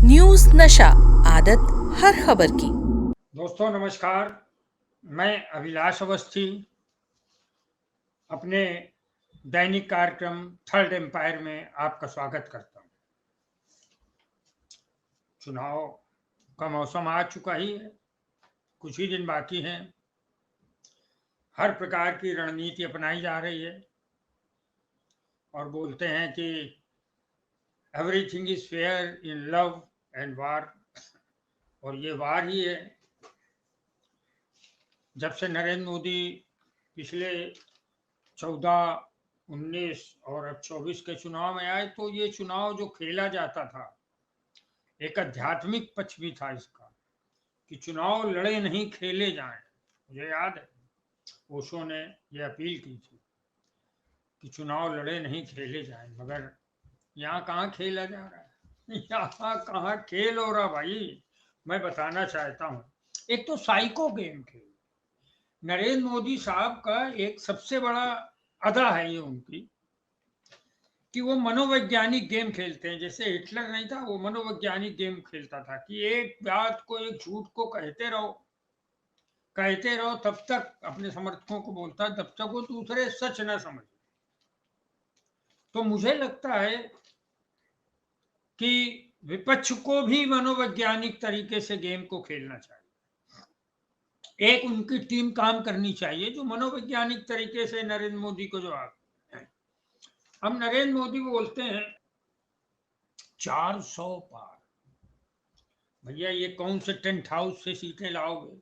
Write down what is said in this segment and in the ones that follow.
News नशा, आदत हर खबर की। दोस्तों नमस्कार, मैं अभिलाष अवस्थी अपने दैनिक कार्यक्रम थर्ड एम्पायर में आपका स्वागत करता हूं। चुनाव का मौसम आ चुका ही है, कुछ ही दिन बाकी हैं। हर प्रकार की रणनीति अपनाई जा रही है और बोलते हैं कि everything is fair in love and वार, और ये वार ही है। जब से नरेंद्र मोदी पिछले 14, 19 और अब 24 के चुनाव में आए, तो ये चुनाव जो खेला जाता था, एक आध्यात्मिक पक्ष भी था इसका कि चुनाव लड़े नहीं खेले जाएं। मुझे याद है ओशो ने यह अपील की थी कि चुनाव लड़े नहीं खेले जाएं, मगर यहाँ कहाँ खेला जा रहा है यहाँ कहाँ खेल हो रहा भाई। मैं बताना चाहता हूँ, एक तो साइको गेम खेल नरेंद्र मोदी साहब का एक सबसे बड़ा अदा है ये उनकी, कि वो मनोवैज्ञानिक गेम खेलते हैं। जैसे हिटलर नहीं था, वो मनोवैज्ञानिक गेम खेलता था कि एक बात को, एक झूठ को कहते रहो तब तक अपने समर्थकों को बोलता तब तक वो दूसरे सच न समझ। तो मुझे लगता है कि विपक्ष को भी मनोवैज्ञानिक तरीके से गेम को खेलना चाहिए। एक उनकी टीम काम करनी चाहिए जो मनोवैज्ञानिक तरीके से नरेंद्र मोदी को जवाब है। अब नरेंद्र मोदी बोलते हैं 400 पार। भैया ये कौन से टेंट हाउस से सीटें लाओगे?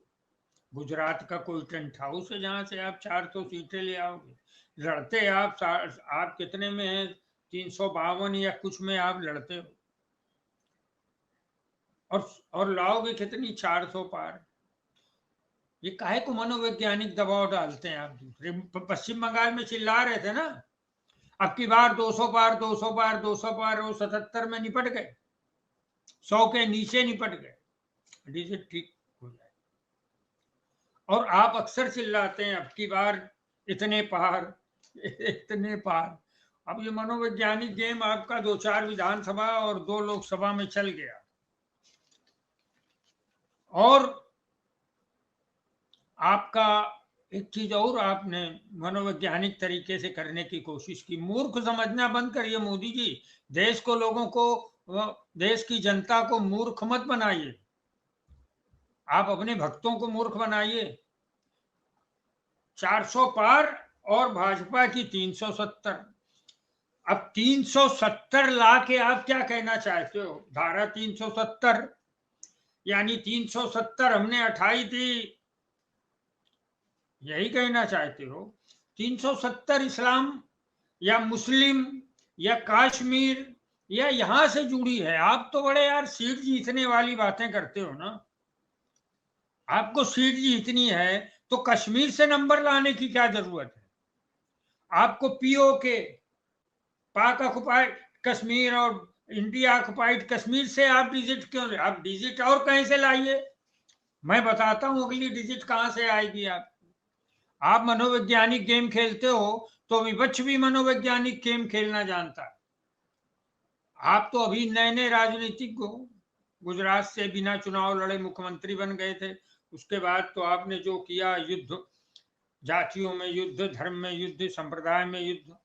गुजरात का कोई टेंट हाउस है जहां से आप 400 सीटें ले आओगे? लड़ते आप कितने में हैं? 352 या कुछ में आप लड़ते हो, और लाओगे कितनी? 400 पार। ये काहे को मनोवैज्ञानिक दबाव डालते हैं आप दूसरे? पश्चिम बंगाल में चिल्ला रहे थे ना, अब की बार 200 पार, 200 पार, 200 पार। वो 77 में निपट गए, 100 के नीचे निपट गए। डिजिट ठीक हो जाए। और आप अक्सर चिल्लाते हैं अब की बार इतने पार इतने पार। अब ये मनोवैज्ञानिक गेम आपका 2-4 विधानसभा और 2 लोकसभा में चल गया, और आपका एक चीज और आपने मनोवैज्ञानिक तरीके से करने की कोशिश की। मूर्ख समझना बंद करिए मोदी जी। देश को, लोगों को, देश की जनता को मूर्ख मत बनाइए। आप अपने भक्तों को मूर्ख बनाइए। 400 पार और भाजपा की 370। अब 370 ला के आप क्या कहना चाहते हो? धारा 370 यानी 370 हमने हटाई थी, यही कहना चाहते हो? 370 इस्लाम या मुस्लिम या कश्मीर या यहां से जुड़ी है। आप तो बड़े यार सीट जीतने वाली बातें करते हो ना। आपको सीट जीतनी है तो कश्मीर से नंबर लाने की क्या जरूरत है? आपको पीओके, पाक ऑक्युपाइड कश्मीर और इंडिया ऑक्युपाइड कश्मीर से आप डिजिट क्यों ले? आप डिजिट और कहीं से लाइए, मैं बताता हूं अगली डिजिट कहां से आएगी। आप मनोवैज्ञानिक गेम खेलते हो तो विपक्ष भी मनोवैज्ञानिक गेम खेलना जानता है। आप तो अभी नए नए राजनीतिक हो, गुजरात से बिना चुनाव लड़े मुख्यमंत्री बन गए थे। उसके बाद तो आपने जो किया, युद्ध, जातियों में युद्ध, धर्म में युद्ध, संप्रदाय में युद्ध,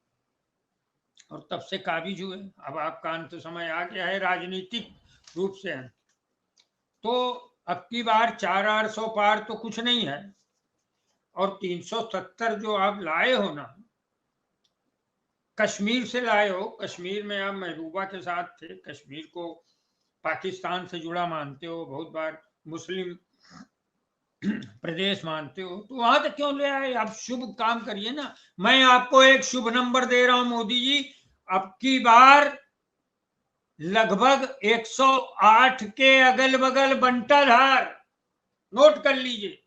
और तब से काबिज हुए। अब आपका अंत समय आ गया है राजनीतिक रूप से। तो अब की बार 400 पार तो कुछ नहीं है, और 370 जो आप लाए हो ना, कश्मीर से लाए हो। कश्मीर में आप महबूबा के साथ थे, कश्मीर को पाकिस्तान से जुड़ा मानते हो, बहुत बार मुस्लिम प्रदेश मानते हो, तो वहां तक क्यों ले आए? आप शुभ काम करिए ना। मैं आपको एक शुभ नंबर दे रहा हूं मोदी जी, अब की बार लगभग 108 के अगल बगल बंटाधार, नोट कर लीजिए,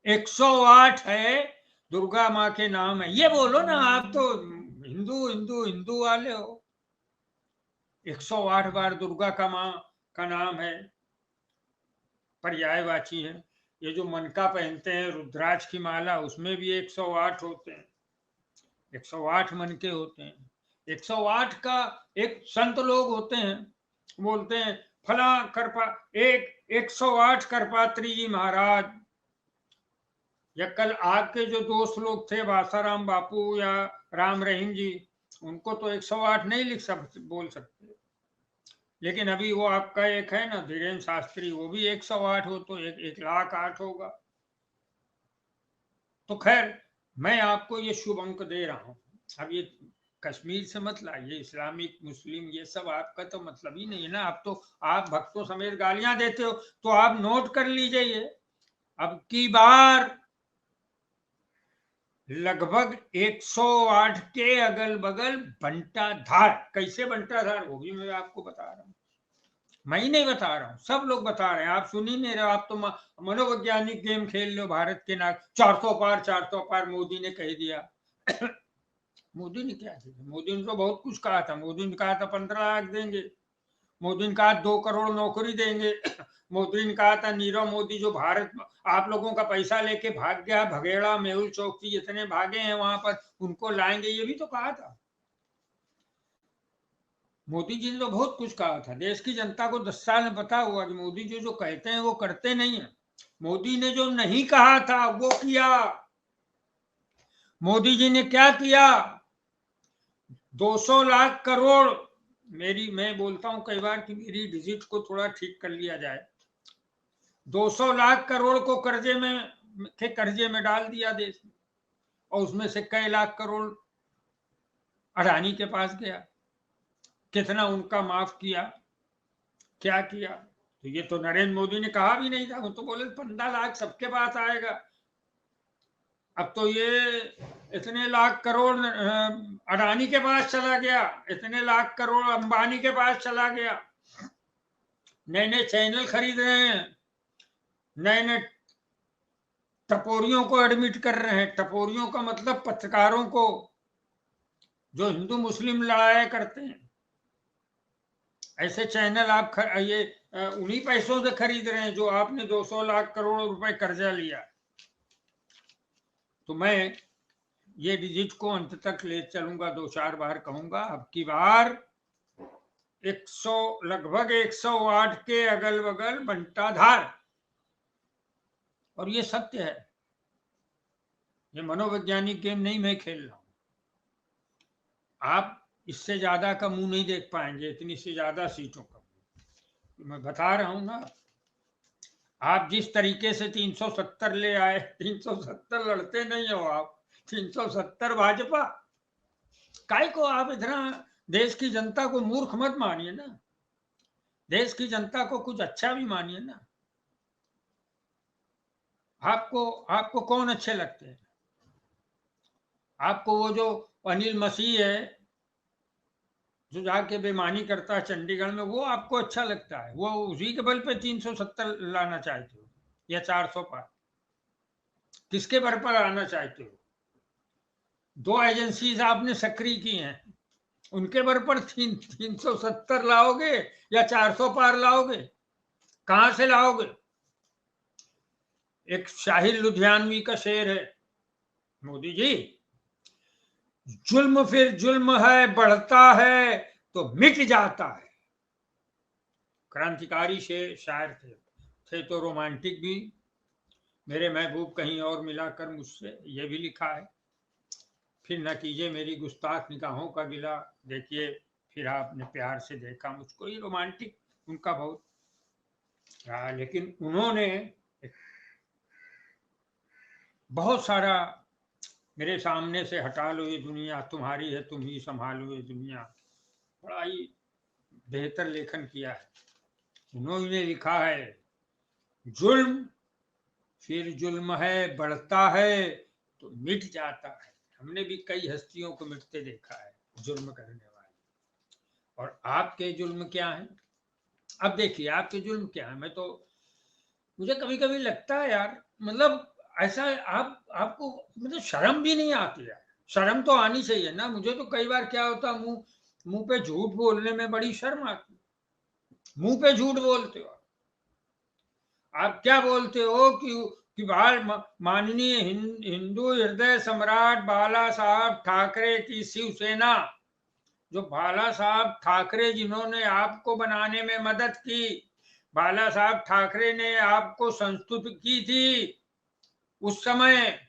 108 है। दुर्गा माँ के नाम है। ये बोलो ना, आप तो हिंदू हिंदू हिंदू वाले हो। 108 बार दुर्गा का माँ का नाम है, पर्यायवाची है। ये जो मनका पहनते हैं, रुद्राक्ष की माला, उसमें भी 108 होते हैं, 108 मनके होते हैं। 108 का एक संत लोग होते हैं, बोलते हैं फला करपा 108 करपात्री जी महाराज, या कल आपके जो दोस्त लोग थे बासाराम बापू या राम रहीम जी, उनको तो 108 नहीं बोल सकते, लेकिन अभी वो आपका एक है ना धीरेन्द्र शास्त्री, वो भी 108 हो तो 1,08 होगा। तो खैर मैं आपको ये शुभ अंक दे रहा हूं। अब ये कश्मीर से मत लाइए, इस्लामिक मुस्लिम ये सब आपका तो मतलब ही नहीं है ना। आप तो आप भक्तों समेत गालियां देते हो, तो आप नोट कर लीजिए ये अब की बार लगभग 108 के अगल बगल बंटाधार। कैसे बंटाधार वो भी मैं आपको बता रहा हूँ, मैं ही नहीं बता रहा हूँ, सब लोग बता रहे हैं, आप सुन ही नहीं रहे हो। आप तो मनोवैज्ञानिक गेम खेल लो भारत के नाम 400 पार 400 पार मोदी ने कह दिया। मोदी ने क्या किया? मोदी ने तो बहुत कुछ कहा था। मोदी ने कहा था 15 लाख देंगे, मोदी ने कहा 2 करोड़ नौकरी देंगे, मोदी ने कहा था नीरव मोदी जो भारत आप लोगों का पैसा लेके भाग गया, भगेड़ा मेहुल चौकसी जितने भागे हैं वहां पर उनको लाएंगे, ये भी तो कहा था। मोदी जी ने तो बहुत कुछ कहा था। देश की जनता को 10 साल में पता हुआ कि मोदी जी जो कहते हैं वो करते नहीं है। मोदी ने जो नहीं कहा था वो किया। मोदी जी ने क्या किया? 200 लाख करोड़, मैं बोलता हूं कई बार कि मेरी डिजिट को थोड़ा ठीक कर लिया जाए। 200 लाख करोड़ को कर्जे में डाल दिया देश में, और उसमें से कई लाख करोड़ अडानी के पास गया। कितना उनका माफ किया, क्या किया? तो ये तो नरेंद्र मोदी ने कहा भी नहीं था, वो तो बोले 15 लाख सबके पास आएगा। अब तो ये इतने लाख करोड़ अडानी के पास चला गया, इतने लाख करोड़ अंबानी के पास चला गया। नए नए चैनल खरीद रहे हैं, नए नए टपोरियों को एडमिट कर रहे हैं। टपोरियों का मतलब पत्रकारों को, जो हिंदू मुस्लिम लड़ाई करते हैं। ऐसे चैनल आप ये उन्हीं पैसों से खरीद रहे हैं जो आपने 200 लाख करोड़ रुपए कर्जा लिया। तो मैं ये डिजिट को अंत तक ले चलूंगा, 2-4 बार कहूंगा। अब की बार लगभग 108 के अगल बगल बंटाधार, और ये सत्य है। ये मनोवैज्ञानिक गेम नहीं मैं खेल रहा हूं। आप इससे ज्यादा का मुंह नहीं देख पाएंगे, इतनी से ज्यादा सीटों का। मैं बता रहा हूं ना, आप जिस तरीके से 370 ले आए, 370 लड़ते नहीं हो आप, 370 भाजपा। काय को आप इतना देश की जनता को मूर्ख मत मानिए ना, देश की जनता को कुछ अच्छा भी मानिए ना। आपको कौन अच्छे लगते हैं? आपको वो जो अनिल मसीह है जो जाके बेईमानी करता है चंडीगढ़ में, वो आपको अच्छा लगता है? वो उसी के बल पे 370 लाना चाहते हो या 400 पार? किसके बल पर आना चाहते हो? 2 एजेंसीज आपने सक्रिय की हैं, उनके बल पर 370 लाओगे या 400 पार लाओगे? कहां से लाओगे? एक शाहिर लुधियानवी का शेर है, मोदी जी, जुल्म फिर जुल्म है, बढ़ता है तो मिट जाता है। क्रांतिकारी शायर थे तो रोमांटिक भी। मेरे महबूब कहीं और मिलाकर मुझसे, ये भी लिखा है। फिर न कीजिए मेरी गुस्ताख निगाहों का गिला, देखिए फिर आपने प्यार से देखा मुझको। ये रोमांटिक उनका बहुत। लेकिन उन्होंने बहुत सारा मेरे सामने से हटा लो ये दुनिया तुम्हारी है, तुम ही संभालो ये दुनिया, बड़ा ही बेहतर लेखन किया है। उन्होंने लिखा है, जुल्म फिर जुल्म है, बढ़ता है तो मिट जाता है। हमने भी कई हस्तियों को मिटते देखा है, जुल्म करने वाले। और आपके जुल्म क्या है? अब देखिए आपके जुल्म क्या है। मुझे कभी कभी लगता है यार, मतलब ऐसा आपको मतलब शर्म भी नहीं आती यार। शर्म तो आनी चाहिए ना। मुझे तो कई बार क्या होता, मुंह पे झूठ बोलने में बड़ी शर्म आती। मुंह पे झूठ बोलते हो आप। क्या बोलते हो कि माननीय हिंदू हृदय सम्राट बाला साहब ठाकरे की शिवसेना जो बाला साहब ठाकरे जिन्होंने आपको बनाने में मदद की, बाला साहब ठाकरे ने आपको संस्तुत की थी उस समय,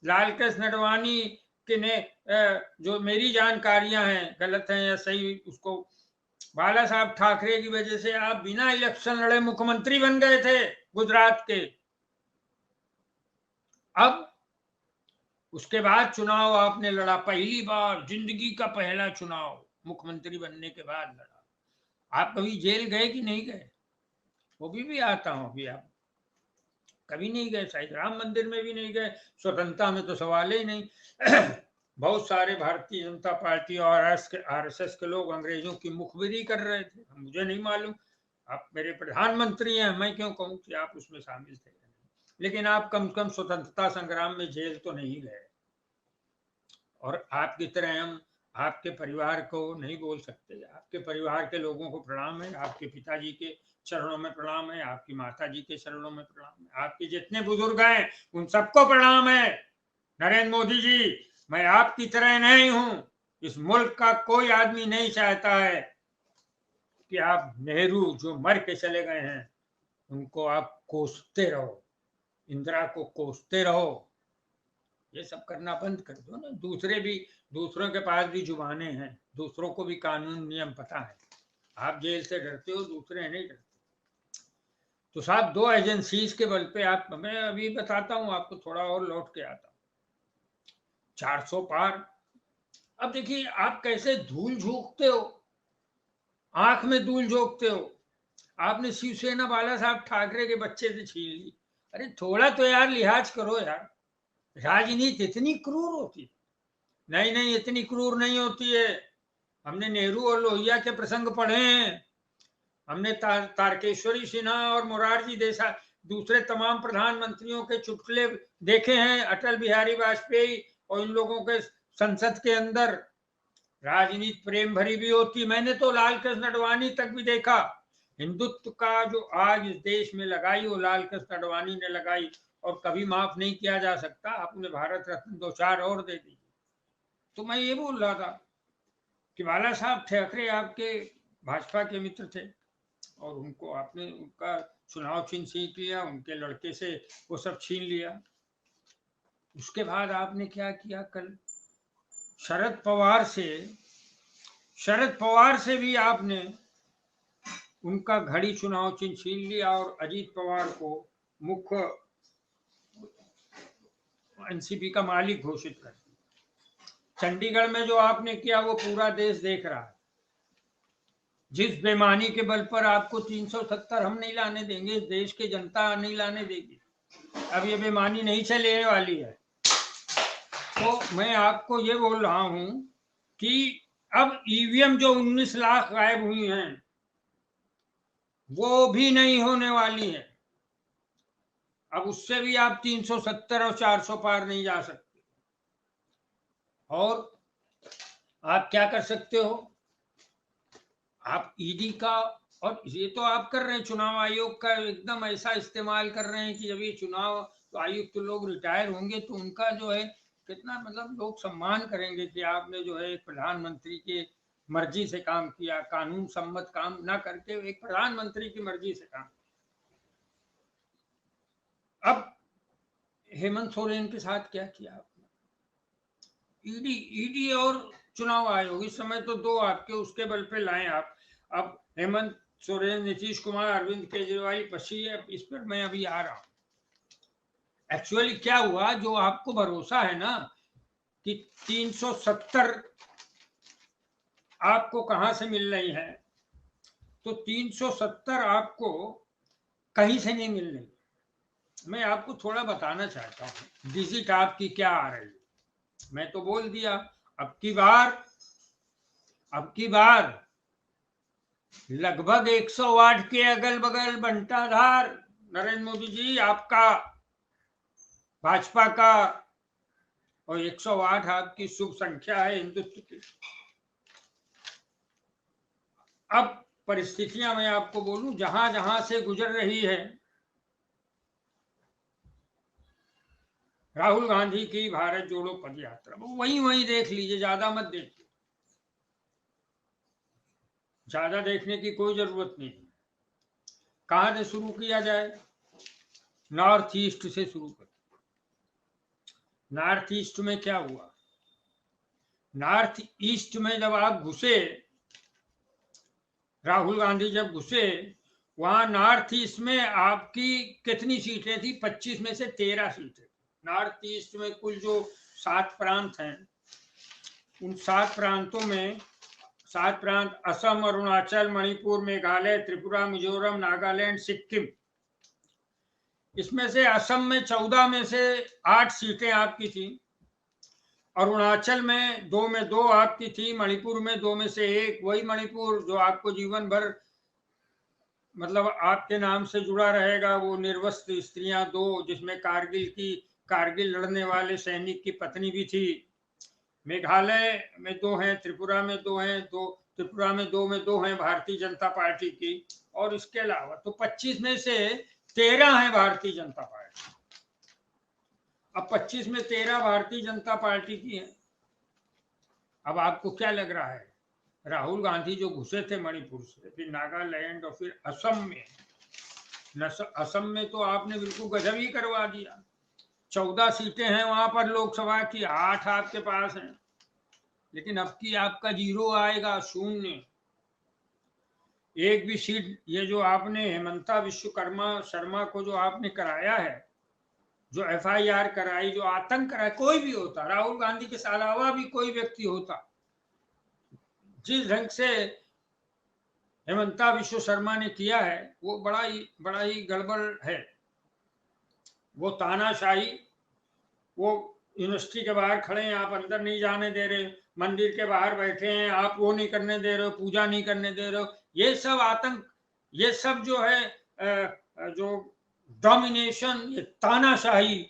लाल कृष्ण अडवाणी के ने जो मेरी जानकारियां हैं गलत हैं या सही, उसको बाला साहब ठाकरे की वजह से आप बिना इलेक्शन लड़े मुख्यमंत्री बन गए थे गुजरात के। अब उसके बाद चुनाव आपने लड़ा, पहली बार जिंदगी का पहला चुनाव मुख्यमंत्री बनने के बाद लड़ा। आप कभी जेल गए कि नहीं गए? वो भी आता हूं अभी। आप कभी नहीं गए, शायद राम मंदिर में भी नहीं गए, स्वतंत्रता में तो सवाल ही नहीं। बहुत सारे भारतीय जनता पार्टी और आरएसएस के लोग अंग्रेजों की मुखबिरी कर रहे थे, मुझे नहीं मालूम। आप मेरे प्रधानमंत्री हैं, मैं क्यों कहूं कि आप उसमें शामिल थे। लेकिन आप कम से कम स्वतंत्रता संग्राम में जेल तो नहीं गए। और आपकी तरह हम आपके परिवार को नहीं बोल सकते। आपके परिवार के लोगों को प्रणाम है, आपके पिताजी के चरणों में प्रणाम है, आपकी माता जी के चरणों में प्रणाम है, आपके जितने बुजुर्ग हैं उन सबको प्रणाम है। नरेंद्र मोदी जी, मैं आपकी तरह नहीं हूं। इस मुल्क का कोई आदमी नहीं चाहता है कि आप नेहरू जो मर के चले गए हैं उनको आप कोसते रहो, इंदिरा को कोसते रहो। ये सब करना बंद कर दो ना। दूसरों के पास भी जुबानें हैं, दूसरों को भी कानून नियम पता है। आप जेल से डरते हो, दूसरे नहीं डरते। तो साहब, दो एजेंसीज के बल पे आप, मैं अभी बताता हूं आपको, थोड़ा और लौट के आता हूं। 400 पार। अब देखिए आप कैसे धूल झोंकते हो, आंख में धूल झोंकते हो। आपने शिवसेना बाला साहब ठाकरे के बच्चे से छीन ली। अरे थोड़ा तो यार लिहाज करो यार। राजनीति इतनी क्रूर होती? नहीं नहीं, इतनी क्रूर नहीं होती है। हमने नेहरू और लोहिया के प्रसंग पढ़े हैं। हमने तारकेश्वरी सिन्हा और मोरारजी देसाई, दूसरे तमाम प्रधानमंत्रियों के चुटकुले देखे हैं, अटल बिहारी वाजपेयी और इन लोगों के संसद के अंदर। राजनीति प्रेम भरी भी होती। मैंने तो लाल कृष्ण अडवाणी तक भी देखा। हिंदुत्व का जो आज इस देश में लगाई वो लाल कृष्ण अडवाणी ने लगाई, और कभी माफ नहीं किया जा सकता। आपने भारत रत्न 2-4 और दे दी। तो मैं ये बोल रहा था कि बाला साहब ठाकरे आपके भाजपा के मित्र थे, और उनको आपने उनका चुनाव चिन्ह छीन लिया, उनके लड़के से वो सब छीन लिया। उसके बाद आपने क्या किया? कल शरद पवार से भी आपने उनका घड़ी चुनाव चिन्ह छीन लिया और अजीत पवार को मुख्य एनसीपी का मालिक घोषित कर दिया। चंडीगढ़ में जो आपने किया वो पूरा देश देख रहा है। जिस बेईमानी के बल पर आपको 370 हम नहीं लाने देंगे, देश की जनता नहीं लाने देगी। अब ये बेईमानी नहीं चलने वाली है। तो मैं आपको ये बोल रहा हूं कि अब ईवीएम जो 19 लाख गायब हुई हैं वो भी नहीं होने वाली है। अब उससे भी आप 370 और 400 पार नहीं जा सकते। और आप क्या कर सकते हो? आप ईडी का, और ये तो आप कर रहे हैं, चुनाव आयोग का एकदम ऐसा इस्तेमाल कर रहे हैं कि जब ये चुनाव तो आयुक्त तो लोग रिटायर होंगे तो उनका जो है कितना, मतलब लोग सम्मान करेंगे कि आपने जो है एक प्रधानमंत्री के मर्जी से काम किया, कानून सम्मत काम ना करके एक प्रधानमंत्री की मर्जी से काम। अब हेमंत सोरेन के साथ क्या किया आपने? ईडी और चुनाव आयोग, इस समय तो दो आपके उसके बल पे लाए आप। अब हेमंत सोरेन, नीतीश कुमार, अरविंद केजरीवाल पछी है, इस पर मैं अभी आ रहा हूं। एक्चुअली क्या हुआ, जो आपको भरोसा है ना कि 370 आपको कहां से मिल रही है, तो 370 आपको कहीं से नहीं मिल रही। मैं आपको थोड़ा बताना चाहता हूं डिजिट आपकी क्या आ रही है। मैं तो बोल दिया, अब की बार लगभग 108 के अगल बगल बंटाधार नरेंद्र मोदी जी आपका, भाजपा का, और 108 आपकी शुभ संख्या है हिंदुत्व की। अब परिस्थितियां मैं आपको बोलूं, जहां जहां से गुजर रही है राहुल गांधी की भारत जोड़ो पद यात्रा, वहीं वहीं देख लीजिए, ज्यादा मत देखिए। ज्यादा देखने की कोई जरूरत नहीं। कहां से शुरू किया जाए? नॉर्थ ईस्ट से शुरू कर। नॉर्थ ईस्ट में क्या हुआ? नॉर्थ ईस्ट में जब आप घुसे, राहुल गांधी जब घुसे, वहां नॉर्थ ईस्ट में आपकी कितनी सीटें थी? 25 में से 13 सीटें। नॉर्थ ईस्ट में कुल जो 7 प्रांत हैं, उन 7 प्रांतों में 7 प्रांत असम, अरुणाचल, मणिपुर, मेघालय, त्रिपुरा, मिजोरम, नागालैंड, सिक्किम। इसमें से असम में 14 में से 8 सीटें आपकी थी, अरुणाचल में 2 में 2 आपकी थी, मणिपुर में 2 में से 1, वही मणिपुर जो आपको जीवन भर मतलब आपके नाम से जुड़ा रहेगा, वो निर्वस्त्र स्त्रियां 2, जिसमें कारगिल लड़ने वाले सैनिक की पत्नी भी थी। मेघालय में 2 हैं, त्रिपुरा में 2 हैं, त्रिपुरा में 2 हैं भारतीय जनता पार्टी की। और इसके अलावा तो 25 में से 13 है भारतीय जनता पार्टी। अब 25 में 13 भारतीय जनता पार्टी की है। अब आपको क्या लग रहा है? राहुल गांधी जो घुसे थे मणिपुर से, फिर नागालैंड और फिर असम में, असम में तो आपने बिल्कुल गजब ही करवा दिया। 14 सीटें हैं वहां पर लोकसभा की, 8 आपके पास हैं, लेकिन अब की आपका 0 आएगा, 0। एक भी सीट, ये जो आपने हेमंता विश्वकर्मा शर्मा को जो आपने कराया है, जो FIR कराई, जो आतंक कराया, कोई भी होता, राहुल गांधी के अलावा भी कोई व्यक्ति होता, जिस ढंग से हेमंता विश्व शर्मा ने किया है, वो बड़ा ही गड़बड़ है। वो तानाशाही, वो यूनिवर्सिटी के बाहर खड़े हैं, आप अंदर नहीं जाने दे रहे, मंदिर के बाहर बैठे हैं, आप वो नहीं करने दे रहे हो, पूजा नहीं करने दे रहे हो, ये सब आतंक, ये सब जो है जो डोमिनेशन, ये तानाशाही,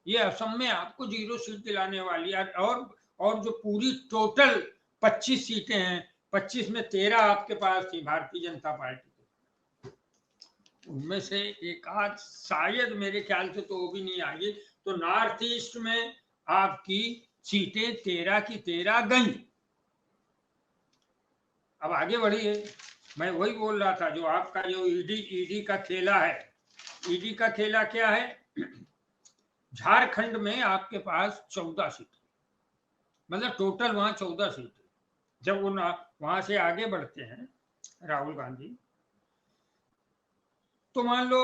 ये असम में आपको 0 सीट दिलाने वाली है। और जो पूरी टोटल 25 सीटें हैं, 25 में 13 आपके पास थी भारतीय जनता पार्टी की, उनमें से एक आध शायद मेरे ख्याल से तो वो भी नहीं आएगी। तो नॉर्थ ईस्ट में आपकी सीटें 13 की 13 गई। अब आगे बढ़िए, मैं वही बोल रहा था, जो आपका जो ईडी का खेला है, ईडी का खेला क्या है? झारखंड में आपके पास 14 सीटें, मतलब टोटल वहां 14 सीटें। जब वो वहां से आगे बढ़ते हैं राहुल गांधी, तो मान लो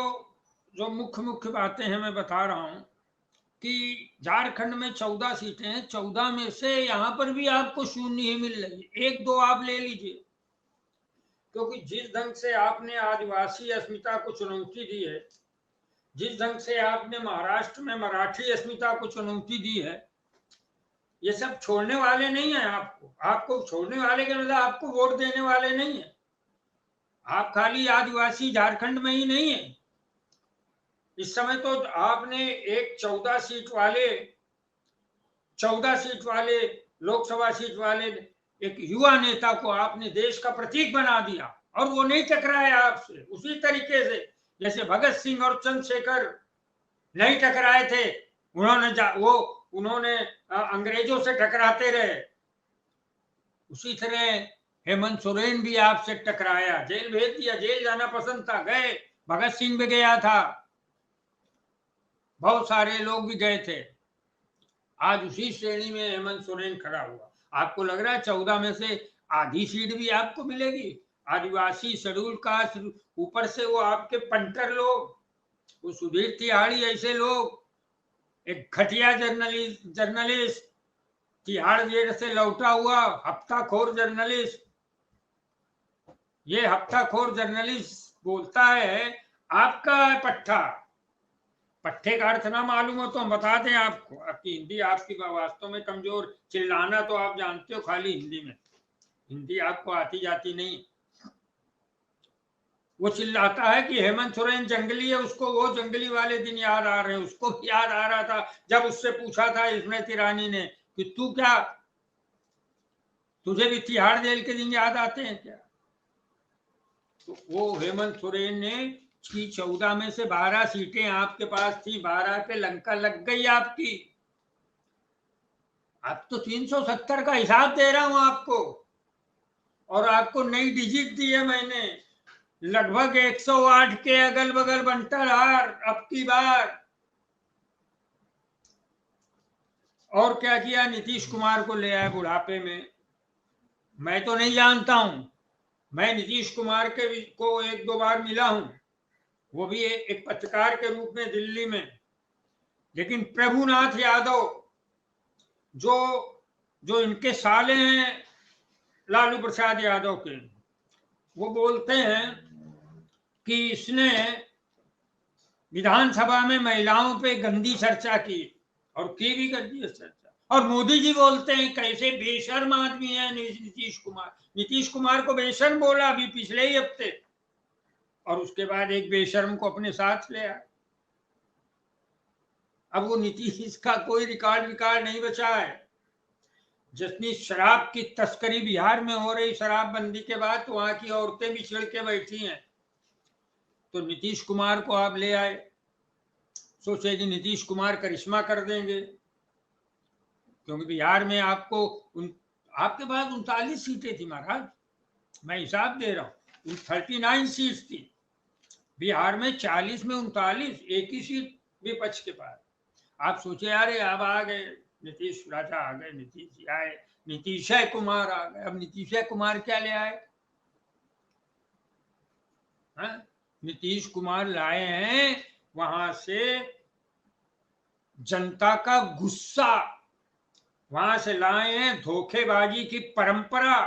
जो मुख्य बातें हैं मैं बता रहा हूं कि झारखंड में 14 सीटें हैं, 14 में से यहां पर भी आपको 0 ही मिल रही है, 1-2 आप ले लीजिए, क्योंकि जिस ढंग से आपने आदिवासी अस्मिता को चुनौती दी है, जिस ढंग से आपने महाराष्ट्र में मराठी अस्मिता को चुनौती दी है, ये सब छोड़ने वाले नहीं है। आपको छोड़ने वाले के मतलब आपको वोट देने वाले नहीं है। आप खाली आदिवासी झारखंड में ही नहीं है, इस समय तो आपने एक 14 सीट वाले लोकसभा सीट वाले एक युवा नेता को आपने देश का प्रतीक बना दिया, और वो नहीं टकराया आपसे। उसी तरीके से जैसे भगत सिंह और चंद्रशेखर नहीं टकराए थे, उन्होंने अंग्रेजों से टकराते रहे, उसी तरह हेमंत सोरेन भी आपसे टकराया, जेल भेज दिया, जेल जाना पसंद था, गए। भगत सिंह भी गया था, बहुत सारे लोग भी गए थे। आज उसी श्रेणी में हेमंत सोरेन खड़ा हुआ। आपको लग रहा है 14 में से आधी सीट भी आपको मिलेगी? आदिवासी, शेड्यूल कास्ट, ऊपर से वो आपके पंटर लोग, वो सुधीर तिहाड़ी ऐसे लोग, एक घटिया जर्नलिस्ट, तिहाड़ जेल से लौटा हुआ हफ्ताखोर जर्नलिस्ट। ये हफ्ताखोर जर्नलिस्ट बोलता है आपका पट्टा, पट्टे का अर्थ ना मालूम हो तो हम बता दें आपको, आपकी हिंदी आपकी वास्तव में कमजोर, चिल्लाना तो आप जानते हो खाली हिंदी में, हिंदी आपको आती जाती नहीं। वो चिल्लाता है कि हेमंत सोरेन जंगली है, उसको वो जंगली वाले दिन याद आ रहे हैं। उसको याद आ रहा था जब उससे पूछा था स्मृति ईरानी ने कि तू क्या, तुझे भी तिहाड़ जेल के दिन याद आते हैं क्या? तो वो हेमंत सोरेन ने की 14 में से 12 सीटें आपके पास थी, 12 पे लंका लग गई आपकी। अब तो 370 का हिसाब दे रहा हूं आपको। और आपको नई डिजिट दी है मैंने, लगभग 108 के अगल बगल बनता रहा अब की बार। और क्या किया, नीतीश कुमार को ले आए बुढ़ापे में। मैं तो नहीं जानता हूं, मैं नीतीश कुमार को एक दो बार मिला हूं, वो भी एक पत्रकार के रूप में दिल्ली में। लेकिन प्रभुनाथ यादव जो जो इनके साले हैं लालू प्रसाद यादव के, वो बोलते हैं कि इसने विधानसभा में महिलाओं पे गंदी चर्चा की, और की भी गंदी चर्चा। और मोदी जी बोलते हैं कैसे बेशर्म आदमी है नीतीश कुमार। नीतीश कुमार को बेशर्म बोला अभी पिछले ही हफ्ते, और उसके बाद एक बेशर्म को अपने साथ ले आया। अब वो नीतीश का कोई रिकॉर्ड नहीं बचा है। जितनी शराब की तस्करी बिहार में हो रही शराबबंदी के बाद, तो वहां की औरतें भी चिढ़ के बैठी हैं। तो नीतीश कुमार को आप ले आए, सोचे कि नीतीश कुमार करिश्मा कर देंगे, क्योंकि बिहार में आपके पास 39 सीटें थी महाराज, मैं हिसाब दे रहा हूँ, 39 सीट थी बिहार में, 40 में 39, एक ही सीट विपक्ष के पास। आप सोचे अरे अब आ गए नीतीश राजा, आ गए नीतीश जी आए, नीतीश कुमार आ गए। अब नीतीश कुमार क्या ले आए? नीतीश कुमार लाए हैं वहां से जनता का गुस्सा, वहां से लाए हैं धोखेबाजी की परंपरा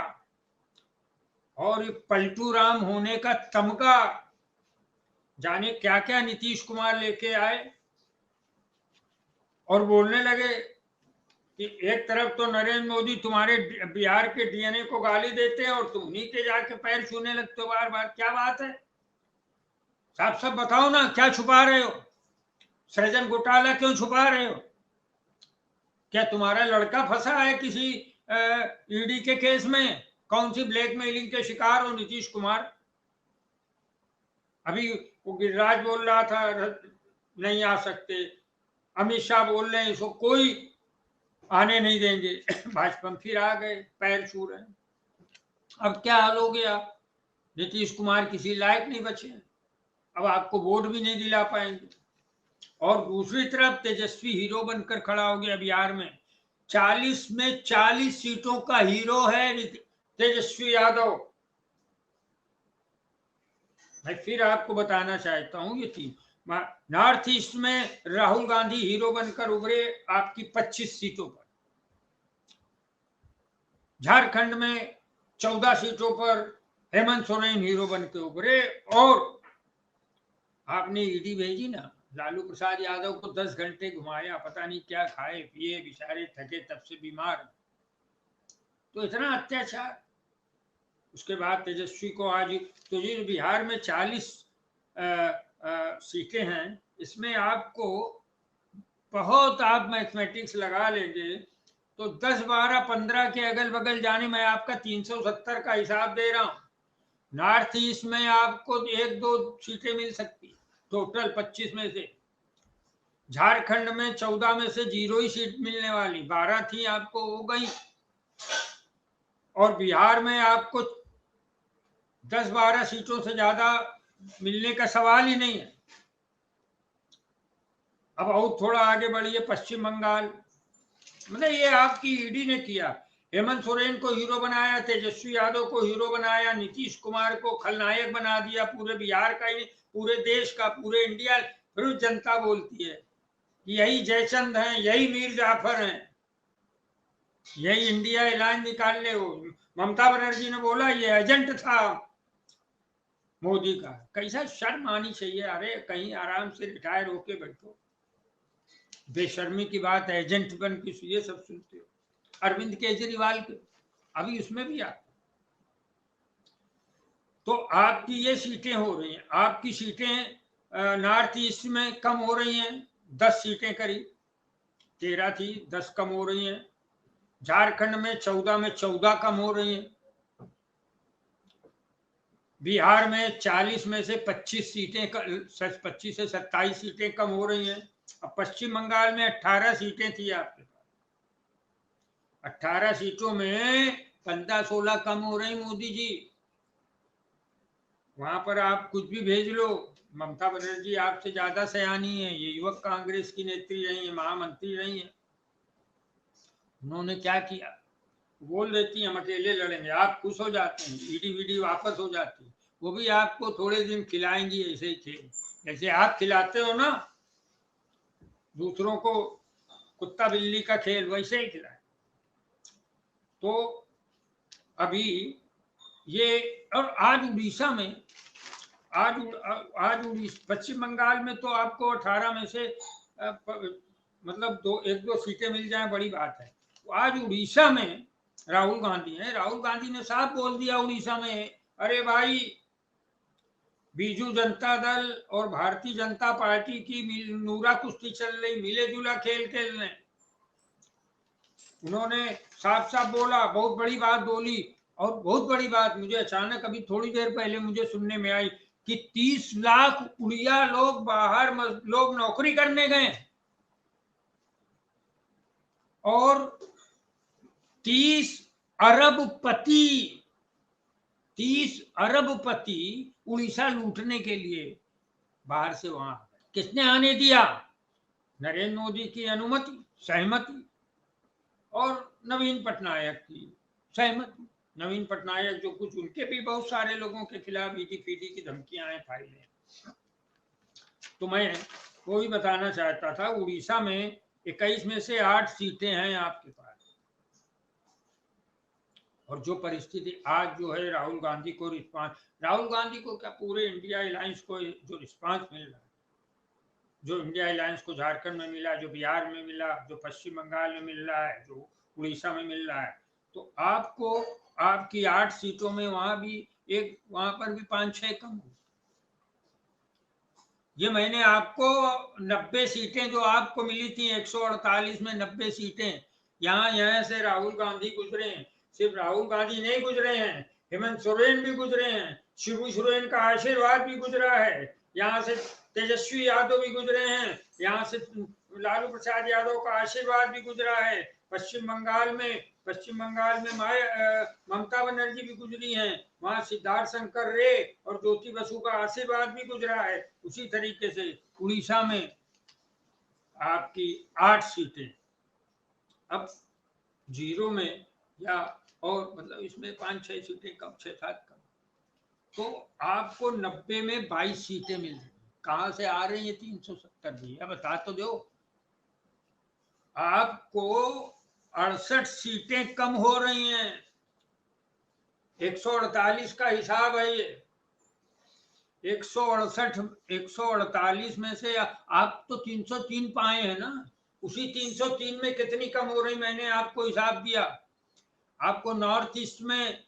और पलटू राम होने का तमगा। जाने क्या क्या नीतीश कुमार लेके आए, और बोलने लगे कि एक तरफ तो नरेंद्र मोदी तुम्हारे बिहार के डीएनए को गाली देते हैं, और तुम उन्हीं के जाके पैर छूने लगते हो बार बार। क्या बात है? साफ साफ बताओ ना, क्या छुपा रहे हो? सृजन घोटाला क्यों छुपा रहे हो? क्या तुम्हारा लड़का फंसा है किसी ईडी के केस में? कौन सी ब्लैकमेलिंग के शिकार हो नीतीश कुमार? अभी वो गिरिराज बोल रहा था नहीं आ सकते, अमित शाह बोल रहे हैं इसको कोई आने नहीं देंगे, भाजपा में फिर आ गए, पैर छू रहे हैं। अब क्या हाल हो गया, नीतीश कुमार किसी लायक नहीं बचे, अब आपको वोट भी नहीं दिला पाएंगे। और दूसरी तरफ तेजस्वी हीरो बनकर खड़ा हो गया बिहार में, 40 में 40 सीटों का हीरो है तेजस्वी यादव। मैं फिर आपको बताना चाहता हूं, ये थी नॉर्थ ईस्ट में राहुल गांधी हीरो बनकर उभरे आपकी 25 सीटों पर, झारखंड में 14 सीटों पर हेमंत सोरेन हीरो बनकर उभरे, और आपने ईडी भेजी ना, लालू प्रसाद यादव को 10 घंटे घुमाया, पता नहीं क्या खाए पिए, बेचारे थके तब से बीमार, तो इतना अत्याचार। उसके बाद तेजस्वी को आज, तो ये बिहार में 40 सीटें हैं, इसमें आपको बहुत, आप मैथमेटिक्स लगा लेंगे तो 10, 12, 15 के अगल बगल जाने में आपका 370 का हिसाब दे रहा हूं। नॉर्थ ईस्ट में आपको 1-2 सीटें मिल सकती, टोटल 25 में से। झारखंड में 14 में से 0 ही सीट मिलने वाली, 12 थी आपको हो गई। और बिहार में आपको 10-12 सीटों से ज्यादा मिलने का सवाल ही नहीं है। अब और थोड़ा आगे बढ़िए, पश्चिम बंगाल, मतलब ये आपकी ईडी ने किया। हेमंत सोरेन को हीरो बनाया, तेजस्वी यादव को हीरो बनाया, नीतीश कुमार को खलनायक बना दिया, पूरे बिहार का ही, पूरे देश का, पूरे इंडिया। फिर जनता बोलती है कि यही जयचंद हैं, यही मीर जाफर हैं, यही इंडिया अलायंस निकालने हो। ममता बनर्जी ने बोला ये एजेंट था मोदी का। कैसा शर्म आनी चाहिए, अरे कहीं आराम से रिटायर होके बैठो। बेशर्मी की बात, एजेंट बन के ये सब सुनते हो। अरविंद केजरीवाल के अभी उसमें भी आता। तो आपकी ये सीटें हो रही हैं, आपकी सीटें नॉर्थ ईस्ट में कम हो रही हैं, 10 सीटें करीब, 13 थी 10 कम हो रही हैं। झारखंड में 14 में 14 कम हो रही हैं। बिहार में 40 में से 25 सीटें, 25 से 27 सीटें कम हो रही हैं। अब पश्चिम बंगाल में 18 सीटें थी आपके पास, 18 सीटों में 15-16 कम हो रही मोदी जी, वहां पर आप कुछ भी भेज लो। ममता बनर्जी आपसे ज्यादा सयानी है, ये युवक कांग्रेस की नेत्री रही है, महामंत्री रही है। उन्होंने क्या किया, बोल देती हैं हम अकेले लड़ेंगे, आप खुश हो जाते हैं, ईडी वीडी वापस हो जाती है। वो भी आपको थोड़े दिन खिलाएंगी ऐसे ही खेल, जैसे आप खिलाते हो ना दूसरों को कुत्ता बिल्ली का खेल, वैसे ही खिलाए। तो अभी ये, और आज उड़ीसा में, आज पश्चिम बंगाल में तो आपको 18 में से मतलब 1-2 सीटें मिल जाए बड़ी बात है। तो आज उड़ीसा में राहुल गांधी है, राहुल गांधी ने साफ बोल दिया उड़ीसा में, अरे भाई बीजू जनता दल और भारतीय जनता पार्टी की नूरा कुश्ती चल रही, मिले जुला खेल खेल रहे। उन्होंने साफ साफ बोला, बहुत बड़ी बात बोली। और बहुत बड़ी बात मुझे अचानक अभी थोड़ी देर पहले मुझे सुनने में आई कि 30 लाख उड़िया लोग बाहर लोग नौकरी करने गए और 30 अरबपति उड़ीसा लूटने के लिए बाहर से वहां। किसने आने दिया? नरेंद्र मोदी की अनुमति, सहमति और नवीन पटनायक की सहमति। नवीन पटनायक जो कुछ, उनके भी बहुत सारे लोगों के खिलाफ ईडी पीडी की धमकियां हैं, फाइलें। तो मैं वो भी बताना चाहता था, उड़ीसा में 21 में से 8 सीटें हैं आपके पास। और जो परिस्थिति आज जो है, राहुल गांधी को क्या पूरे इंडिया अलायंस को जो रिस्पांस मिल रहा है, जो इंडिया अलायंस को झारखंड में मिला, जो बिहार में मिला, जो पश्चिम बंगाल में मिल रहा है, जो उड़ीसा में मिल रहा है, तो आपको आपकी 8 सीटों में वहां पर भी 5-6 कम हो। ये मैंने आपको 90 सीटें जो आपको मिली थी 148 में 90 सीटें, यहाँ से राहुल गांधी गुजरे हैं। सिर्फ राहुल गांधी नहीं गुजरे हैं, हेमंत सोरेन भी गुजरे हैं, शिबू सोरेन का आशीर्वाद भी गुजरा है, यहाँ से तेजस्वी यादव भी गुजरे हैं, यहाँ से लालू प्रसाद यादव का आशीर्वाद भी गुजरा है। पश्चिम बंगाल में ममता बनर्जी भी गुजरी हैं, वहां सिद्धार्थ शंकर रे और ज्योति बसु का आशीर्वाद भी गुजरा है। उसी तरीके से उड़ीसा में आपकी 8 सीटें अब 0 में, या और मतलब इसमें 5-6 सीटें कम, 6-7 कम, तो आपको 90 में 22 सीटें मिल रही। कहां से आ रही है 370? भैया बता तो दो। आपको 68 सीटें कम हो रही हैं, 148 का हिसाब है ये। 148 में से आप तो 303 पाए हैं ना, उसी 303 में कितनी कम हो रही, मैंने आपको हिसाब दिया। आपको नॉर्थ ईस्ट में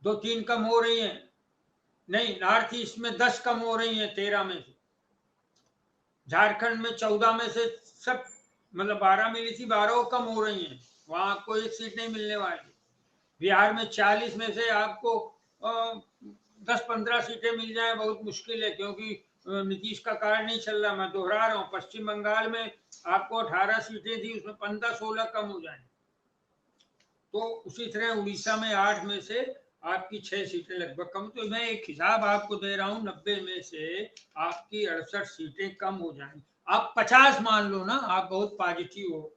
2-3 कम हो रही हैं, नहीं, नॉर्थ ईस्ट में 10 कम हो रही हैं 13 में से। झारखंड में 14 में से सब, मतलब 12 मिली थी, 12 कम हो रही हैं, वहां आपको 1 सीट नहीं मिलने वाली। बिहार में 40 में से आपको 10-15 सीटें मिल जाए बहुत मुश्किल है, क्योंकि नीतीश का कार्ड नहीं चल रहा। मैं दोहरा रहा हूँ, पश्चिम बंगाल में आपको 18 सीटें थी, उसमें 15-16 कम हो जाए। तो उसी तरह उड़ीसा में 8 में से आपकी 6 सीटें लगभग कम। तो मैं एक हिसाब आपको दे रहा हूँ, 90 में से आपकी 68 सीटें कम हो जाएंगी। आप 50 मान लो ना, आप बहुत पॉजिटिव हो,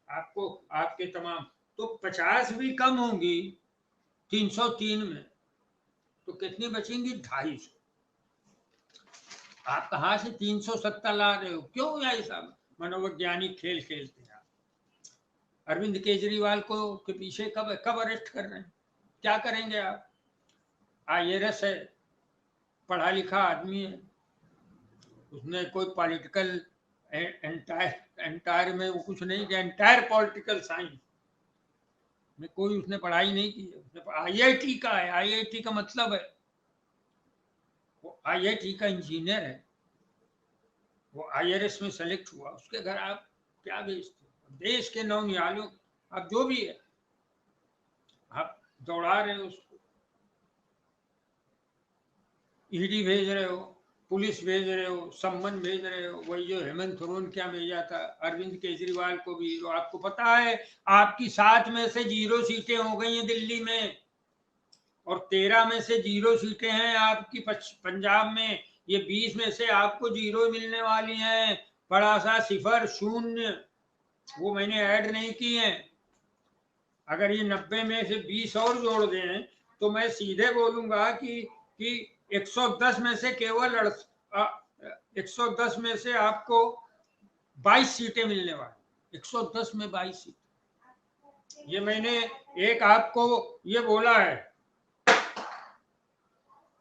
आपको आपके तमाम, तो 50 भी कम होंगी 303 में, तो कितनी बचेंगी? 250। आप कहां से 370 ला रहे हो? क्यों ऐसा मनोवैज्ञानिक खेल खेलते हैं आप? अरविंद केजरीवाल को के पीछे कब अरेस्ट कर रहे हैं? क्या करेंगे आप? IAS है, पढ़ा लिखा आदमी है, उसने कोई पॉलिटिकल एंटायर में वो कुछ नहीं किया, एंटायर पॉलिटिकल साइंस में कोई उसने पढ़ाई नहीं की है। उसने IIT का है, IIT का मतलब है वो IIT का इंजीनियर है, वो IRS में सेलेक्ट हुआ, उसके घर आप क्या भेजते हो? देश के नौनिहालों, आप जो भी है आप दौड़ा रहे हो उसको, ईडी भेज रहे हो, पुलिस भेज रहे हो, सम्मन भेज रहे हो, वही जो हेमंत सोरेन क्या भेजा था, अरविंद केजरीवाल को भी। तो आपको पता है आपकी 7 में से 0 सीटें हो गई हैं दिल्ली में, और 13 में से 0 सीटें हैं आपकी पंजाब में। ये 20 में से आपको 0 मिलने वाली हैं, बड़ा सा सिफर शून्य, वो मैंने ऐड नहीं की है। अगर ये 90 में से 20 और जोड़ दें तो मैं सीधे बोलूंगा कि 110 में से केवल 110 में से आपको 22 सीटें मिलने वाली, 110 में 22 सीट। ये मैंने एक आपको ये बोला है,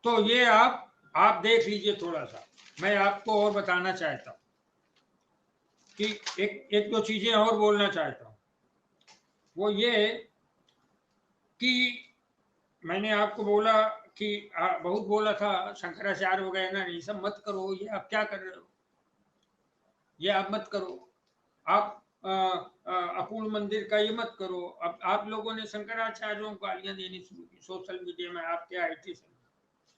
तो ये आप देख लीजिए थोड़ा सा। मैं आपको और बताना चाहता हूँ कि एक दो चीजें और बोलना चाहता हूँ। वो ये कि मैंने आपको बोला कि बहुत बोला था शंकराचार्य वगैरह ना, ये सब मत करो, ये आप क्या कर रहे हो, ये आप मत करो, आप अपूर्ण मंदिर का ये मत करो। अब आप लोगों ने शंकराचार्यों को गालियां देनी शुरू की सोशल मीडिया में, आपके IT से।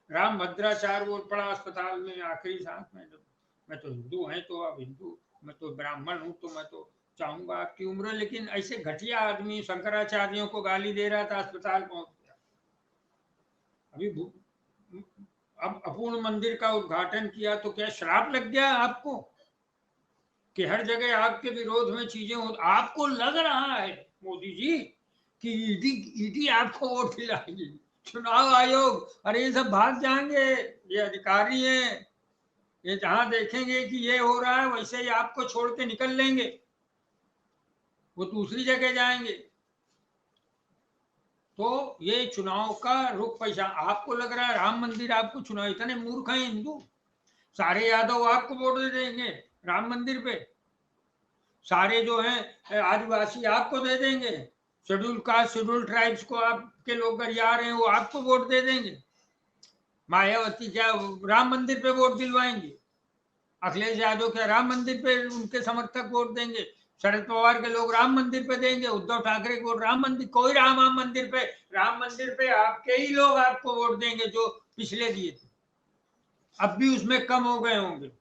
राम भद्राचार्य वो पड़ा अस्पताल में आखिरी सांस में, जब मैं तो हिंदू है तो अब हिंदू, मैं तो ब्राह्मण हूँ तो मैं तो चाहूंगा आपकी उम्र, लेकिन ऐसे घटिया आदमी शंकराचार्यों को गाली दे रहा था, अस्पताल पहुंच गया। अभी अब अपूर्ण मंदिर का उद्घाटन किया तो क्या श्राप लग गया आपको कि हर जगह आपके विरोध में चीजें हो? आपको लग रहा है मोदी जी कि ईडी आपको वोट दिलाएगी, चुनाव आयोग, अरे ये सब भाग जाएंगे, ये अधिकारी हैं, ये जहां देखेंगे कि ये हो रहा है वैसे ही आपको छोड़ के निकल लेंगे, वो दूसरी जगह जाएंगे। तो ये चुनाव का रुख पैसा आपको लग रहा है, राम मंदिर आपको चुनाव, इतने मूर्ख हैं हिंदू, सारे यादव आपको वोट दे देंगे राम मंदिर पे, सारे जो हैं आदिवासी आपको दे देंगे, शेड्यूल कास्ट शेड्यूल ट्राइब्स को आपके लोग गरिया रहे हैं वो आपको वोट दे देंगे। मायावती क्या राम मंदिर पे वोट दिलवाएंगे? अखिलेश यादव क्या राम मंदिर पे उनके समर्थक वोट देंगे? शरद पवार के लोग राम मंदिर पे देंगे, उद्धव ठाकरे को राम मंदिर, कोई राम राम मंदिर पे आपके ही लोग आपको वोट देंगे जो पिछले दिए थे, अब भी उसमें कम हो गए होंगे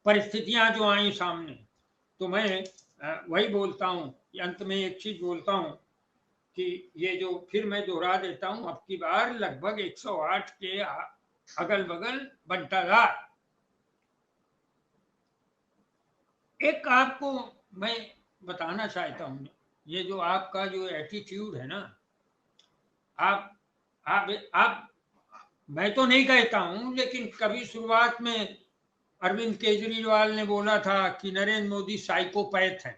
परिस्थितियां जो आई सामने। तो मैं वही बोलता हूं कि अंत में एक चीज बोलता हूं कि ये जो फिर मैं दोहरा देता हूं, अब की बार लगभग 108 के अगल बगल बंटाधार। एक आपको मैं बताना चाहता हूं, ये जो आपका जो एटीट्यूड है ना, आप आप मैं तो नहीं कहता हूं, लेकिन कभी शुरुआत में अरविंद केजरीवाल ने बोला था कि नरेंद्र मोदी साइकोपैथ है।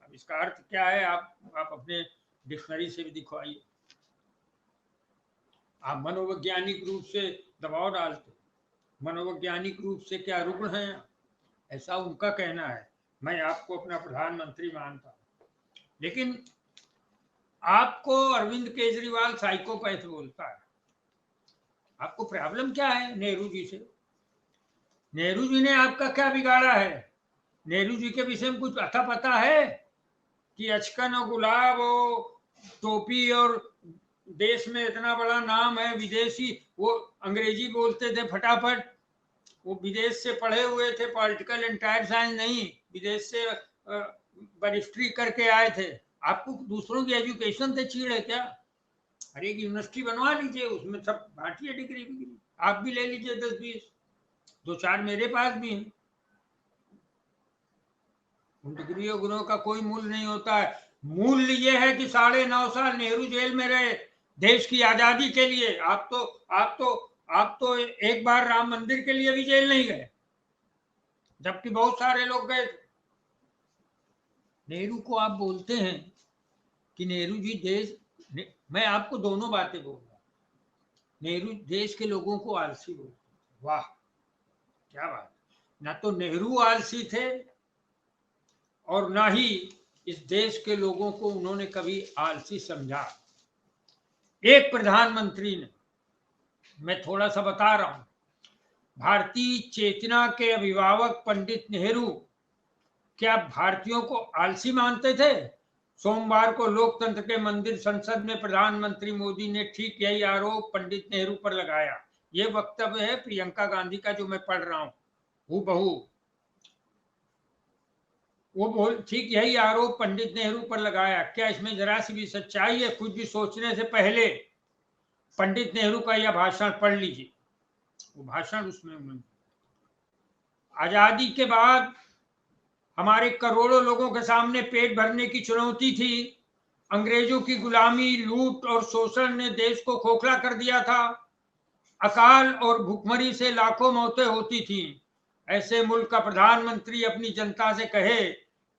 अब इसका अर्थ क्या है आप अपने डिक्शनरी से भी दिखवाइए। आप मनोवैज्ञानिक रूप से दबाव डालते, मनोवैज्ञानिक रूप से क्या रुग्ण हैं, ऐसा उनका कहना है। मैं आपको अपना प्रधानमंत्री मानता हूं, लेकिन आपको अरविंद केजरीवाल साइकोपैथ बोलता है। आपको प्रॉब्लम क्या है नेहरू जी से? नेहरू जी ने आपका क्या बिगाड़ा है? नेहरू जी के विषय में कुछ अता पता है कि अचकन और गुलाब और टोपी, और देश में इतना बड़ा नाम है, विदेशी वो अंग्रेजी बोलते थे फटाफट, वो विदेश से पढ़े हुए थे, पॉलिटिकल एंटायर साइंस नहीं, विदेश से बैरिस्ट्री करके आए थे। आपको दूसरों की एजुकेशन से चीड़ है क्या? हर एक यूनिवर्सिटी बनवा लीजिए, उसमें सब भारतीय डिग्री भी, आप भी ले लीजिए 10-20, 2-4 मेरे पास भी हैं। उन डिग्री और गुणों का कोई मूल्य नहीं होता है। मूल्य यह है कि 9.5 साल नेहरू जेल में रहे देश की आजादी के लिए। आप तो एक बार राम मंदिर के लिए भी जेल नहीं गए, जबकि बहुत सारे लोग गए। नेहरू को आप बोलते हैं कि नेहरू जी देश, मैं आपको दोनों बातें बोल रहा हूं। नेहरू देश के लोगों को आलसी बोलते, वाह क्या बात। ना तो नेहरू आलसी थे और ना ही इस देश के लोगों को उन्होंने कभी आलसी समझा। एक प्रधानमंत्री ने, मैं थोड़ा सा बता रहा हूं, भारतीय चेतना के अभिभावक पंडित नेहरू क्या भारतीयों को आलसी मानते थे? सोमवार को लोकतंत्र के मंदिर संसद में प्रधानमंत्री मोदी ने ठीक यही आरोप पंडित नेहरू पर लगाया ये वक्तव्य है प्रियंका गांधी का जो मैं पढ़ रहा हूं हूबहू। वो बोल ठीक यही आरोप पंडित नेहरू पर लगाया। क्या इसमें जरा सी भी सच्चाई है? कुछ भी सोचने से पहले पंडित नेहरू का यह भाषण पढ़ लीजिए। वो भाषण उसमें उन्होंने, आजादी के बाद हमारे करोड़ों लोगों के सामने पेट भरने की चुनौती थी। अंग्रेजों की गुलामी, लूट और शोषण ने देश को खोखला कर दिया था। अकाल और भूखमरी से लाखों मौतें होती थीं। ऐसे मुल्क का प्रधानमंत्री अपनी जनता से कहे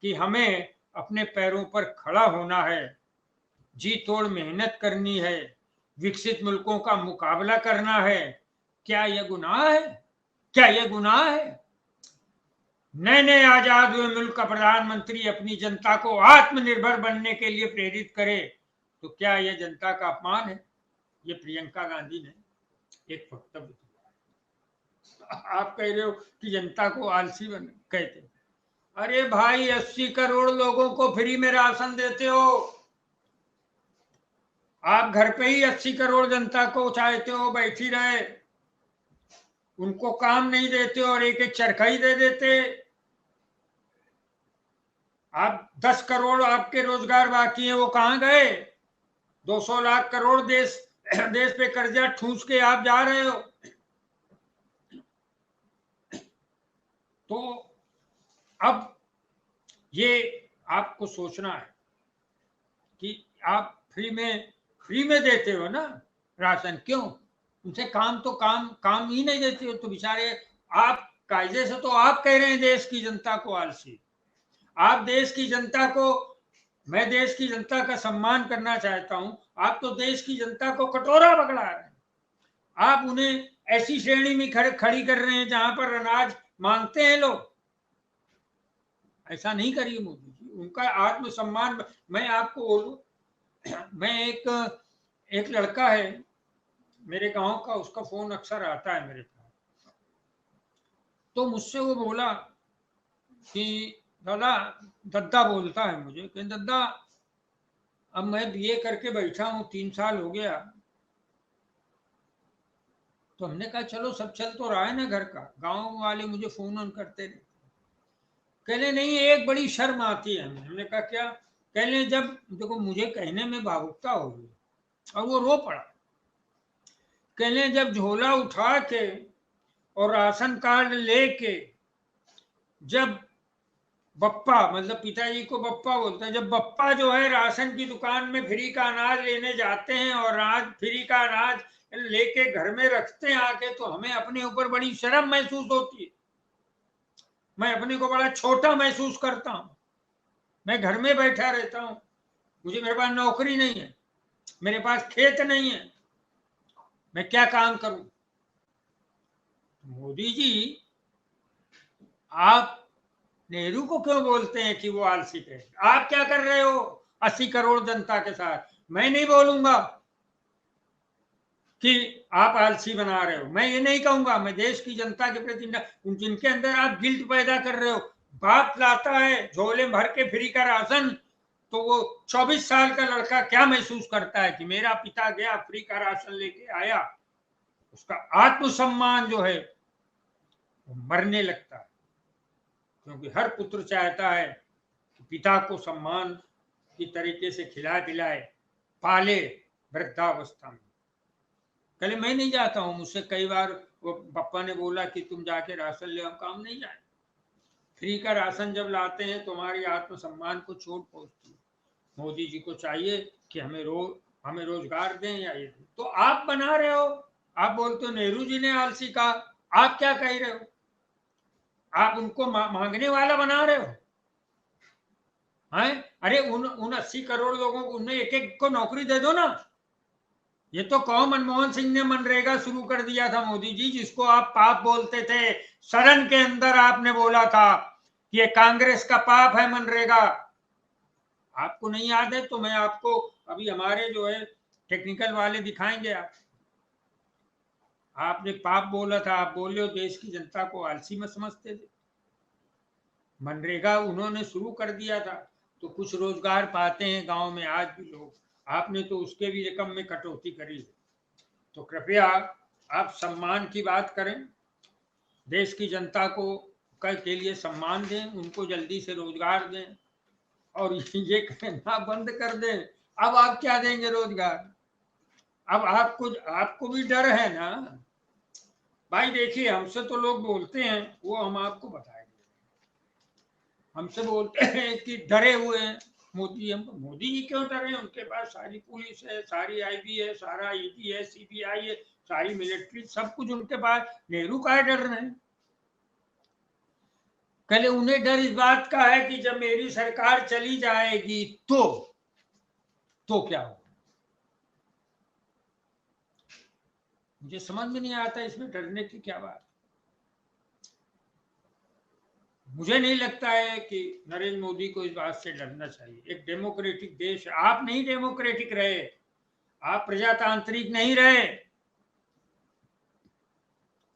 कि हमें अपने पैरों पर खड़ा होना है, जी तोड़ मेहनत करनी है, विकसित मुल्कों का मुकाबला करना है, क्या यह गुनाह है? क्या यह गुनाह है? नए नए आजाद हुए मुल्क का प्रधानमंत्री अपनी जनता को आत्मनिर्भर बनने के लिए प्रेरित करे तो क्या यह जनता का अपमान है? ये प्रियंका गांधी ने एक वक्तव्य दिया। आप कह रहे हो कि जनता को आलसी बन कहते। अरे भाई 80 करोड़ लोगों को फ्री में राशन देते हो। आप घर पे ही 80 करोड़ जनता को चाहते हो बैठी रहे, उनको काम नहीं देते और एक एक चरखा ही दे देते। आप 10 करोड़ आपके रोजगार बाकी हैं, वो कहां गए? 200 लाख करोड़ देश पे कर्जा ठूस के आप जा रहे हो। तो अब ये आपको सोचना है कि आप फ्री में देते हो ना राशन, क्यों? उनसे काम तो काम ही नहीं देते हो तो बेचारे आप कायदे से तो आप कह रहे हैं देश की जनता को आलसी। आप देश की जनता को, मैं देश की जनता का सम्मान करना चाहता हूं, आप तो देश की जनता को कटोरा पकड़ा रहे हैं। आप उन्हें ऐसी श्रेणी में खड़ी कर रहे हैं जहां पर अनाज मांगते हैं लोग। ऐसा नहीं करिए मोदी जी, उनका आत्मसम्मान। मैं आपको बोलूं, मैं एक लड़का है मेरे गांव का, उसका फोन अक्सर आता है मेरे पास। तो मुझसे वो बोला कि दादा, दद्दा बोलता है मुझे कि दद्दा अब मैं बीए करके बैठा हूं, 3 साल हो गया। तो हमने कहा चलो सब चल तो रहा है ना घर का, गांव वाले मुझे फोन ऑन करते रहे। कहने नहीं एक बड़ी शर्म आती है हमें। हमने कहा क्या? कहने जब, देखो मुझे कहने में भावुकता हो गई और वो रो पड़ा। कहने जब झोला उठा के और राशन कार्ड लेके, जब बप्पा, मतलब पिताजी को बप्पा बोलते हैं, जब बप्पा जो है राशन की दुकान में फ्री का अनाज लेने जाते हैं और आज फ्री का अनाज लेके घर में रखते हैं आके, तो हमें अपने ऊपर बड़ी शर्म महसूस होती है। मैं अपने को बड़ा छोटा महसूस करता हूं। मैं घर में बैठा रहता हूं, मेरे पास नौकरी नहीं है, मेरे पास खेत नहीं है, मैं क्या काम करूं? मोदी जी, आप नेहरू को क्यों बोलते हैं कि वो आलसी है? आप क्या कर रहे हो 80 करोड़ जनता के साथ? मैं नहीं बोलूंगा कि आप आलसी बना रहे हो, मैं ये नहीं कहूंगा। मैं देश की जनता के प्रति, जिनके अंदर आप गिल्ट पैदा कर रहे हो। बाप लाता है झोले भर के फ्री का राशन, तो वो 24 साल का लड़का क्या महसूस करता है कि मेरा पिता गया फ्री का राशन लेके आया? उसका आत्मसम्मान जो है वो मरने लगता है, क्योंकि हर पुत्र चाहता है कि पिता को सम्मान की तरीके से खिलाए पिलाए पाले वृद्धावस्था में। कल मैं नहीं जाता हूँ, मुझसे कई बार वो पप्पा ने बोला कि तुम जाके राशन ले आओ, काम नहीं जाए। फ्री का राशन जब लाते हैं तो हमारी आत्मसम्मान को चोट पहुंचती है। मोदी जी को चाहिए कि हमें रोजगार दें या ये दें। तो आप बना रहे हो, आप बोलते हो नेहरू जी ने आलसी कहा, आप क्या कह रहे हो? आप उनको मांगने वाला बना रहे हो हैं? अरे उन 80 करोड़ लोगों को, उन्हें एक एक को नौकरी दे दो ना। ये तो कहो मनमोहन सिंह ने मनरेगा शुरू कर दिया था मोदी जी, जिसको आप पाप बोलते थे। सदन के अंदर आपने बोला था कि ये कांग्रेस का पाप है मनरेगा। आपको नहीं याद है तो मैं आपको अभी हमारे जो है टेक्निकल वाले दिखाएंगे। आपने पाप बोला था, आप बोले हो देश की जनता को आलसी मत समझते थे। मनरेगा उन्होंने शुरू कर दिया था तो कुछ रोजगार पाते हैं गांव में आज भी लोग। आपने तो उसके भी रकम में कटौती करी है। तो कृपया आप सम्मान की बात करें, देश की जनता को के लिए सम्मान दें, उनको जल्दी से रोजगार दें, और ये कहना बंद कर दें अब आप क्या देंगे रोजगार। अब आपको भी डर है ना भाई। देखिए, हमसे तो लोग बोलते हैं, वो हम आपको बताएंगे। हमसे बोलते हैं कि डरे हुए हैं मोदी। हम मोदी जी क्यों डरे? उनके पास सारी पुलिस है, सारी आईबी है, सारा ईडी है, सीबीआई है, सारी मिलिट्री, सब कुछ उनके पास। नेहरू का डर रहे हैं? कल उन्हें डर इस बात का है कि जब मेरी सरकार चली जाएगी तो क्या हो। मुझे समझ में नहीं आता इसमें डरने की क्या बात। मुझे नहीं लगता है कि नरेंद्र मोदी को इस बात से डरना चाहिए। एक डेमोक्रेटिक देश, आप नहीं डेमोक्रेटिक रहे, आप प्रजातांत्रिक नहीं रहे।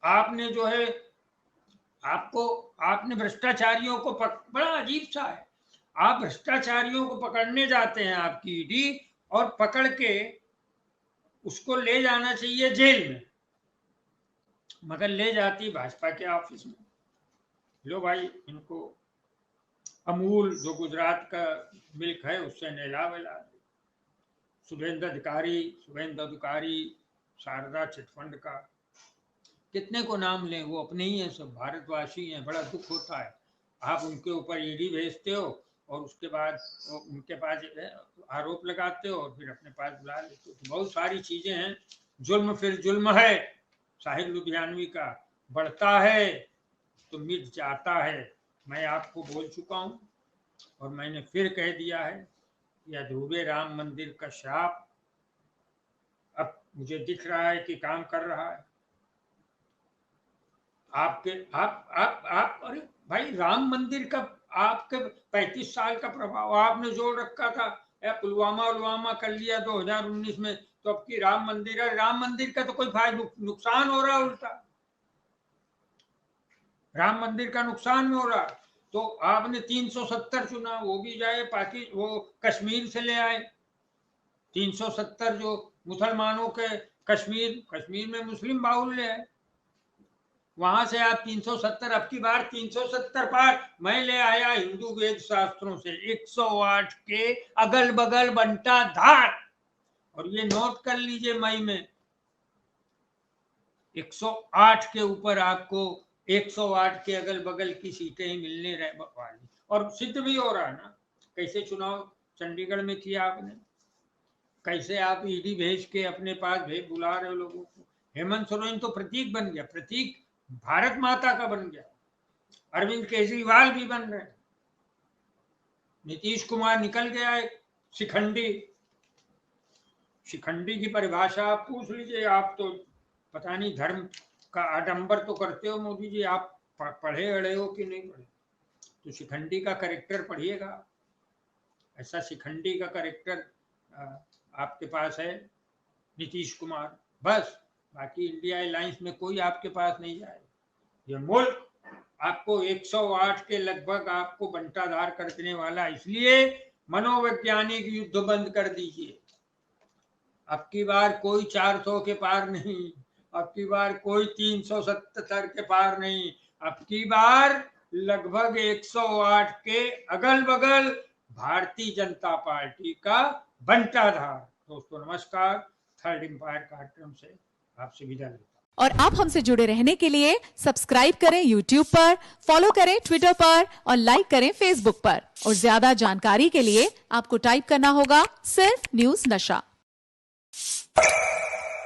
आपने जो है आपने भ्रष्टाचारियों को बड़ा अजीब सा है, आप भ्रष्टाचारियों को पकड़ने जाते हैं, आपकी ईडी, और पकड़ के उसको ले जाना चाहिए जेल में, मगर ले जाती भाजपा के ऑफिस में। लो भाई, इनको अमूल जो गुजरात का मिल्क है उससे नहला वहला। शुभेंदु अधिकारी, शारदा चिटफंड का कितने को नाम लें, वो अपने ही हैं, सब भारतवासी हैं। बड़ा दुख होता है, आप उनके ऊपर ईडी भेजते हो और उसके बाद उनके पास आरोप लगाते हो और फिर अपने पास बुला लेते हो। तो बहुत सारी चीजें हैं। जुल्म फिर जुल्म है, साहिर लुधियानवी का, बढ़ता है तो मिट जाता है। मैं आपको बोल चुका हूं और मैंने फिर कह दिया है कि अधूरे राम मंदिर का श्राप अब मुझे दिख रहा है कि काम कर रहा है। अरे भाई, राम मंदिर का आपके 35 साल का प्रभाव आपने जोड़ रखा था। पुलवामा कर लिया 2019 में, तो अब की राम मंदिर है। राम मंदिर का तो कोई फायदा, नुकसान हो रहा, उल्टा राम मंदिर का नुकसान में हो रहा। तो आपने 370 चुना, वो भी जाए वो कश्मीर से ले आए 370, जो मुसलमानों के कश्मीर में मुस्लिम बाहुल्य है, वहां से आप 370, अब की बार 370 पार मैं ले आया हिंदू वेद शास्त्रों से, 108 के अगल बगल बंटा धार। और ये नोट कर लीजिए, मई में 108 के ऊपर आपको 108 के अगल बगल की सीटें ही मिलने वाली, और सिद्ध भी हो रहा है ना। कैसे चुनाव चंडीगढ़ में किया आपने, कैसे आप ईडी भेज के अपने पास बुला रहे हो लोगों को। हेमंत सोरेन तो प्रतीक बन गया, प्रतीक भारत माता का बन गया। अरविंद केजरीवाल भी बन रहे, नीतीश कुमार निकल गया है शिखंडी की परिभाषा आप पूछ लीजिए। आप तो पता नहीं धर्म का आडंबर तो करते हो मोदी जी, आप पढ़े अड़े हो कि नहीं पढ़े, तो शिखंडी का कैरेक्टर पढ़िएगा। ऐसा शिखंडी का कैरेक्टर आपके पास है नीतीश कुमार, बस। बाकी इंडिया अलायंस में कोई आपके पास नहीं जाए। ये मुल्क आपको 108 के लगभग आपको बंटाधार कर देने वाला, इसलिए मनोवैज्ञानिक युद्ध बंद कर दीजिए। अब की बार कोई 400 के पार नहीं, अब की बार कोई 377 के पार नहीं, अब की बार लगभग 108 के अगल बगल भारतीय जनता पार्टी का बंटाधार। दोस्तों नमस्कार, थर्ड एम्पायर कार्यक्रम से आपसे विदा लेता हूं। और आप हमसे जुड़े रहने के लिए सब्सक्राइब करें YouTube पर, फॉलो करें Twitter पर और लाइक करें Facebook पर। और ज्यादा जानकारी के लिए आपको टाइप करना होगा सिर्फ न्यूज नशा।